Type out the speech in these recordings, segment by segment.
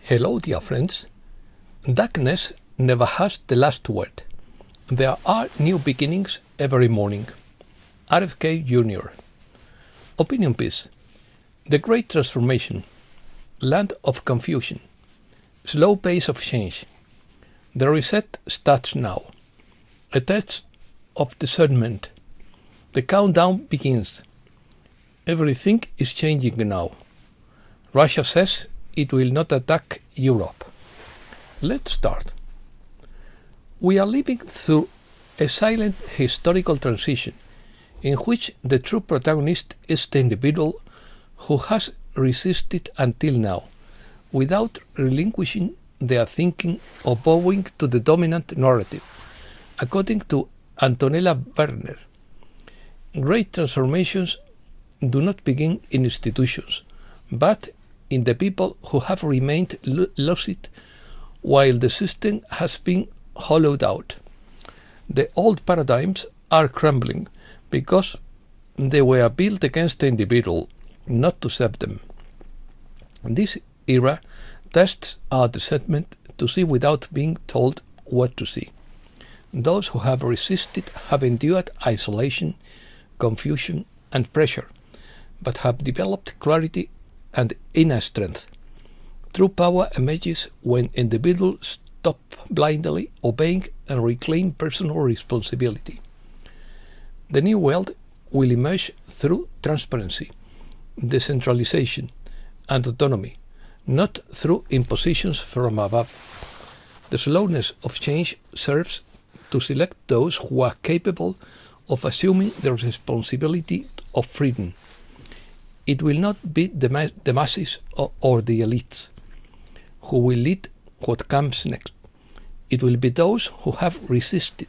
Hello, dear friends. Darkness never has the last word. There are new beginnings every morning. RFK Jr. Opinion piece. The Great Transformation. Land of confusion. Slow pace of change. The reset starts now. A test of discernment. The countdown begins. Everything is changing now. Russia says it will not attack Europe. Let's start. We are living through a silent historical transition in which the true protagonist is the individual who has resisted until now, without relinquishing their thinking or bowing to the dominant narrative. According to Antonella Werner, great transformations do not begin in institutions, but in the people who have remained lucid while the system has been hollowed out. The old paradigms are crumbling because they were built against the individual, not to serve them. This era tests our discernment to see without being told what to see. Those who have resisted have endured isolation, confusion, and pressure, but have developed clarity and inner strength. True power emerges when individuals stop blindly obeying and reclaim personal responsibility. The new world will emerge through transparency, decentralization, and autonomy, not through impositions from above. The slowness of change serves to select those who are capable of assuming the responsibility of freedom. It will not be the masses or the elites who will lead what comes next. It will be those who have resisted,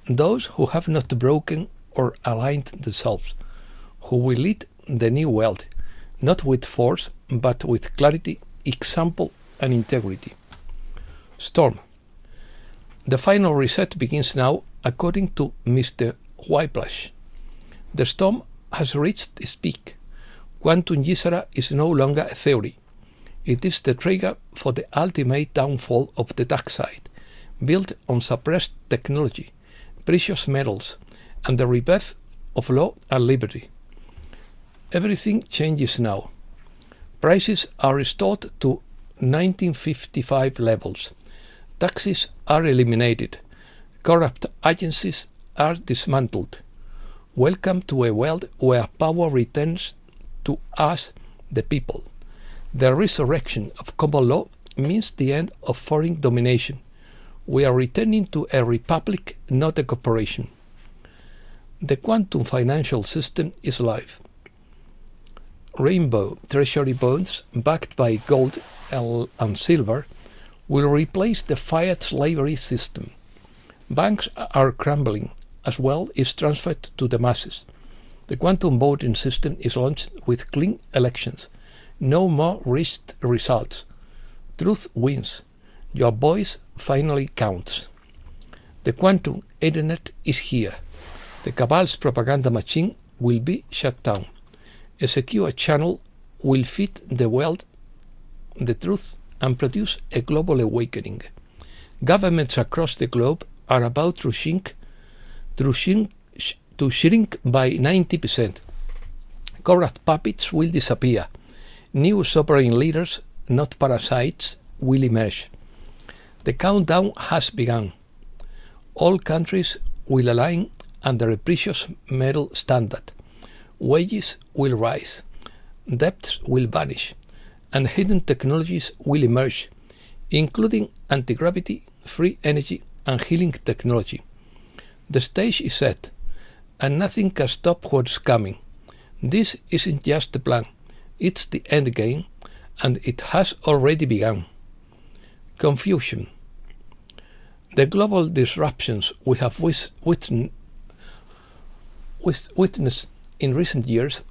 those who have not broken or aligned themselves, who will lead the new world, not with force, but with clarity, example, and integrity. Storm. The final reset begins now, according to Mr. Whiplash. The storm has reached its peak. Quantum Gisara is no longer a theory. It is the trigger for the ultimate downfall of the dark side, built on suppressed technology, precious metals, and the rebirth of law and liberty. Everything changes now. Prices are restored to 1955 levels. Taxes are eliminated. Corrupt agencies are dismantled. Welcome to a world where power returns to us, the people. The resurrection of common law means the end of foreign domination. We are returning to a republic, not a corporation. The quantum financial system is live. Rainbow treasury bonds backed by gold and silver will replace the fiat slavery system. Banks are crumbling as well is transferred to the masses. The quantum voting system is launched with clean elections. No more rigged results. Truth wins. Your voice finally counts. The quantum internet is here. The cabal's propaganda machine will be shut down. A secure channel will feed the world the truth and produce a global awakening. Governments across the globe are about to shrink by 90%. Corrupt puppets will disappear. New sovereign leaders, not parasites, will emerge. The countdown has begun. All countries will align under a precious metal standard. Wages will rise. Debts will vanish. And hidden technologies will emerge, including anti-gravity, free energy, and healing technology. The stage is set, and nothing can stop what's coming. This isn't just a plan, it's the end game, and it has already begun. Confusion. The global disruptions we have witnessed in recent years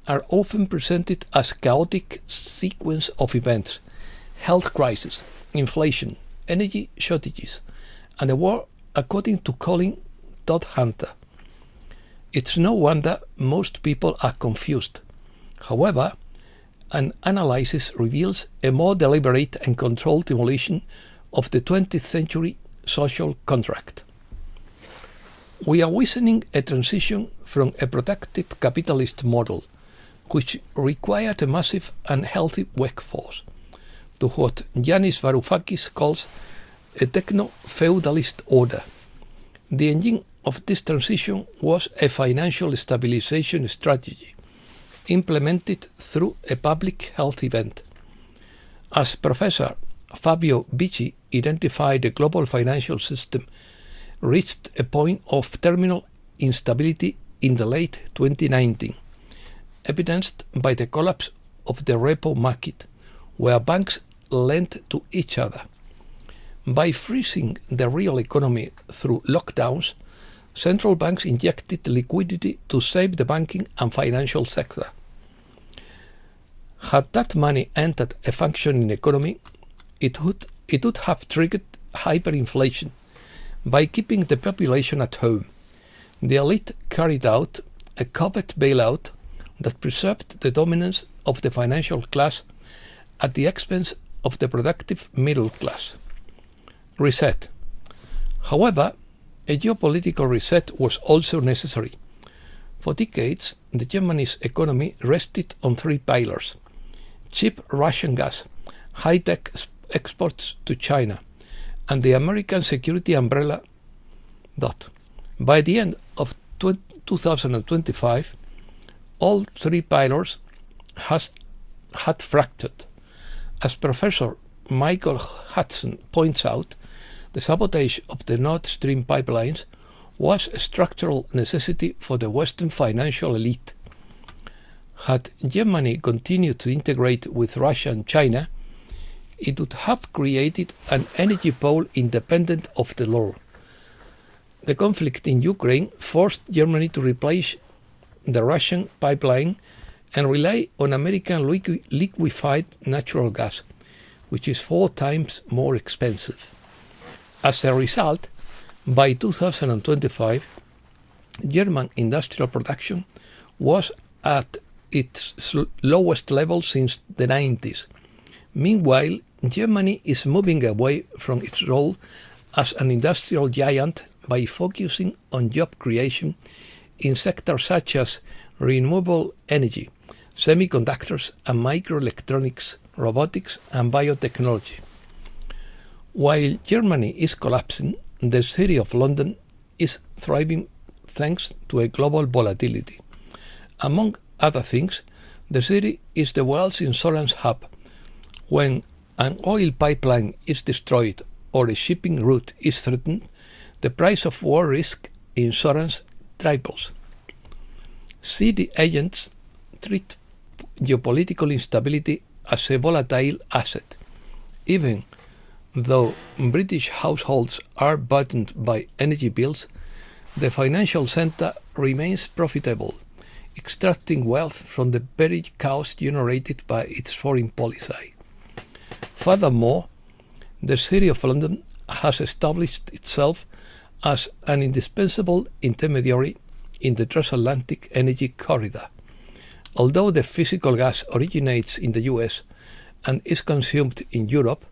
are often presented as chaotic sequence of events: health crisis, inflation, energy shortages, and a war, according to Colin Todd-Hunter. It's no wonder most people are confused. However, and analysis reveals a more deliberate and controlled demolition of the 20th century social contract. We are witnessing a transition from a productive capitalist model, which required a massive and healthy workforce, to what Yanis Varoufakis calls a techno-feudalist order. The engine of this transition was a financial stabilization strategy implemented through a public health event. As Professor Fabio Bicci identified, the global financial system reached a point of terminal instability in the late 2019, evidenced by the collapse of the repo market, where banks lent to each other. By freezing the real economy through lockdowns, central banks injected liquidity to save the banking and financial sector. Had that money entered a functioning economy, it would have triggered hyperinflation. By keeping the population at home, the elite carried out a covert bailout that preserved the dominance of the financial class at the expense of the productive middle class. Reset. However, a geopolitical reset was also necessary. For decades, the Germany's economy rested on three pillars: cheap Russian gas, high-tech exports to China, and the American security umbrella. By the end of 2025, all three pillars had fractured. As Professor Michael Hudson points out, the sabotage of the Nord Stream pipelines was a structural necessity for the Western financial elite. Had Germany continued to integrate with Russia and China, it would have created an energy pole independent of the law. The conflict in Ukraine forced Germany to replace the Russian pipeline and rely on American liquefied natural gas, which is 4 times more expensive. As a result, by 2025, German industrial production was at its lowest level since the 90s. Meanwhile, Germany is moving away from its role as an industrial giant by focusing on job creation in sectors such as renewable energy, semiconductors and microelectronics, robotics and biotechnology. While Germany is collapsing, the city of London is thriving thanks to a global volatility. Among other things, the city is the world's insurance hub. When an oil pipeline is destroyed or a shipping route is threatened, the price of war risk insurance triples. City agents treat geopolitical instability as a volatile asset. Even though British households are burdened by energy bills, the financial centre remains profitable, extracting wealth from the very chaos generated by its foreign policy. Furthermore, the City of London has established itself as an indispensable intermediary in the transatlantic energy corridor. Although the physical gas originates in the US and is consumed in Europe,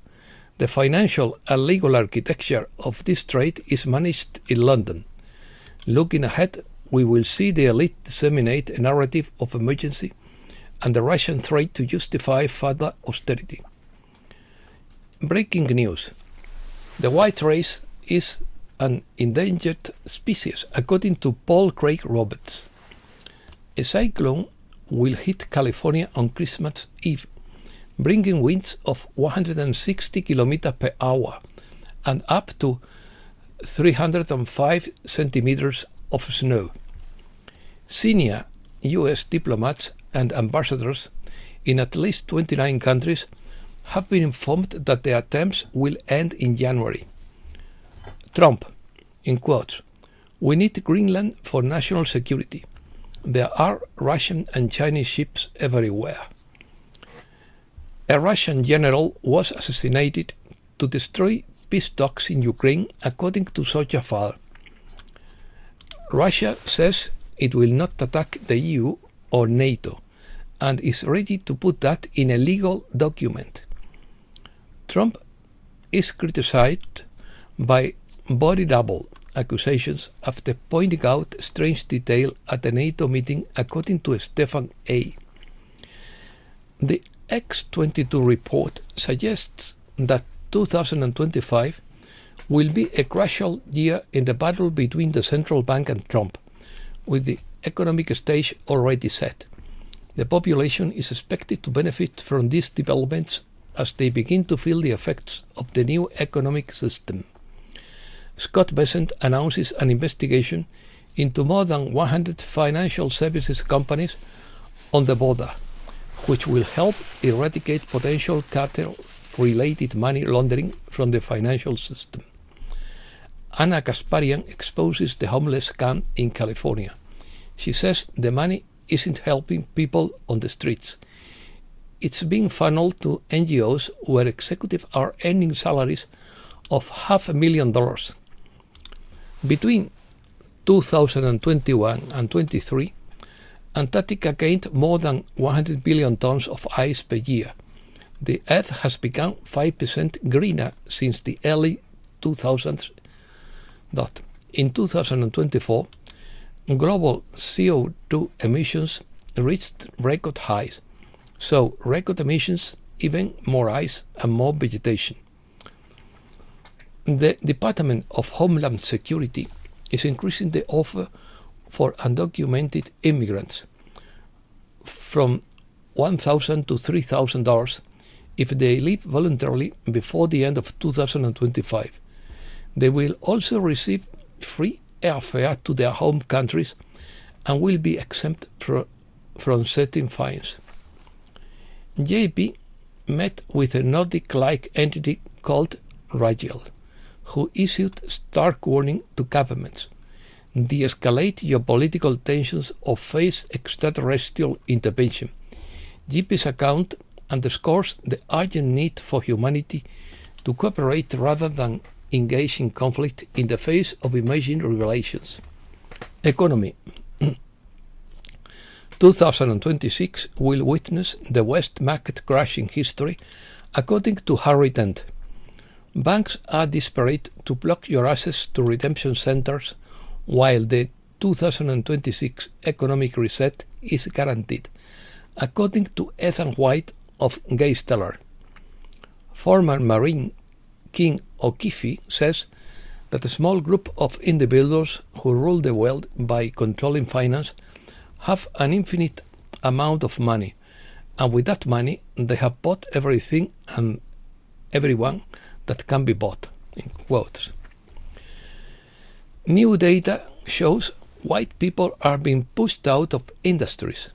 the financial and legal architecture of this trade is managed in London. Looking ahead, we will see the elite disseminate a narrative of emergency and the Russian threat to justify further austerity. Breaking news. The white race is an endangered species, according to Paul Craig Roberts. A cyclone will hit California on Christmas Eve, bringing winds of 160 km per hour and up to 305 centimeters of snow. Senior US diplomats and ambassadors in at least 29 countries have been informed that the attempts will end in January. Trump, in quotes, "We need Greenland for national security. There are Russian and Chinese ships everywhere." A Russian general was assassinated to destroy peace talks in Ukraine, according to Sochafal. Russia says it will not attack the EU or NATO and is ready to put that in a legal document. Trump is criticized by body double accusations after pointing out strange detail at a NATO meeting, according to Stefan A. The X22 report suggests that 2025 will be a crucial year in the battle between the central bank and Trump, with the economic stage already set. The population is expected to benefit from these developments as they begin to feel the effects of the new economic system. Scott Bessent announces an investigation into more than 100 financial services companies on the border, which will help eradicate potential cartel-related money laundering from the financial system. Anna Kasparian exposes the homeless scam in California. She says the money isn't helping people on the streets. It's being funneled to NGOs where executives are earning salaries of $500,000. Between 2021 and 23, Antarctica gained more than 100 billion tons of ice per year. The Earth has become 5% greener since the early 2000s. In 2024, global CO2 emissions reached record highs, so record emissions, even more ice and more vegetation. The Department of Homeland Security is increasing the offer for undocumented immigrants from $1,000 to $3,000 if they leave voluntarily before the end of 2025. They will also receive free airfare to their home countries and will be exempt from certain fines. JP met with a Nordic-like entity called Rigel, who issued stark warning to governments: de-escalate geopolitical tensions or face extraterrestrial intervention. JP's account underscores the urgent need for humanity to cooperate rather than engage in conflict in the face of emerging revelations. Economy. 2026 will witness the worst market crash in history, according to Harry Dent. Banks are desperate to block your access to redemption centers, while the 2026 economic reset is guaranteed, according to Ethan White of Gaystellar. Former Marine King O'Keefe says that a small group of individuals who rule the world by controlling finance have an infinite amount of money, and with that money they have bought everything and everyone that can be bought, in quotes. New data shows white people are being pushed out of industries.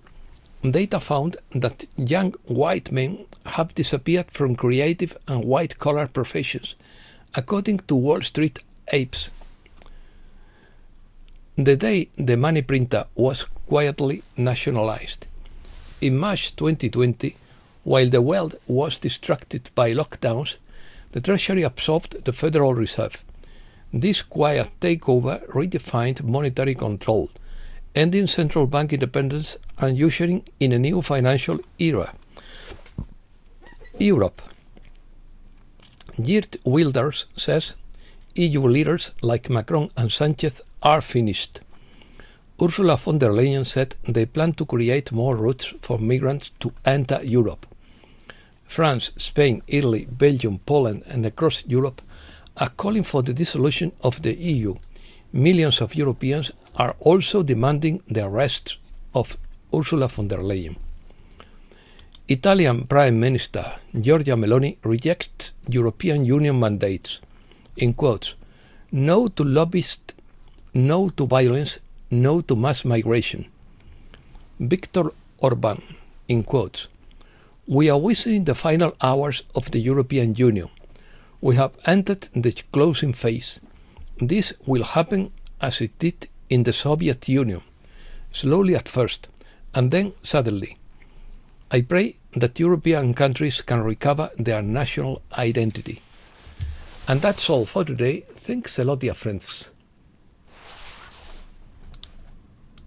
Data found that young white men have disappeared from creative and white-collar professions, according to Wall Street Apes. The day the money printer was quietly nationalized. In March 2020, while the world was distracted by lockdowns, the Treasury absorbed the Federal Reserve. This quiet takeover redefined monetary control, ending central bank independence and ushering in a new financial era. Europe. Geert Wilders says EU leaders like Macron and Sanchez are finished. Ursula von der Leyen said they plan to create more routes for migrants to enter Europe. France, Spain, Italy, Belgium, Poland, and across Europe are calling for the dissolution of the EU. Millions of Europeans are also demanding the arrest of Ursula von der Leyen. Italian Prime Minister Giorgia Meloni rejects European Union mandates, in quotes, "No to lobbyists, no to violence, no to mass migration." Viktor Orban, in quotes, "We are within the final hours of the European Union. We have entered the closing phase. This will happen as it did in the Soviet Union, slowly at first, and then suddenly. I pray that European countries can recover their national identity." And that's all for today. Thanks a lot, dear friends.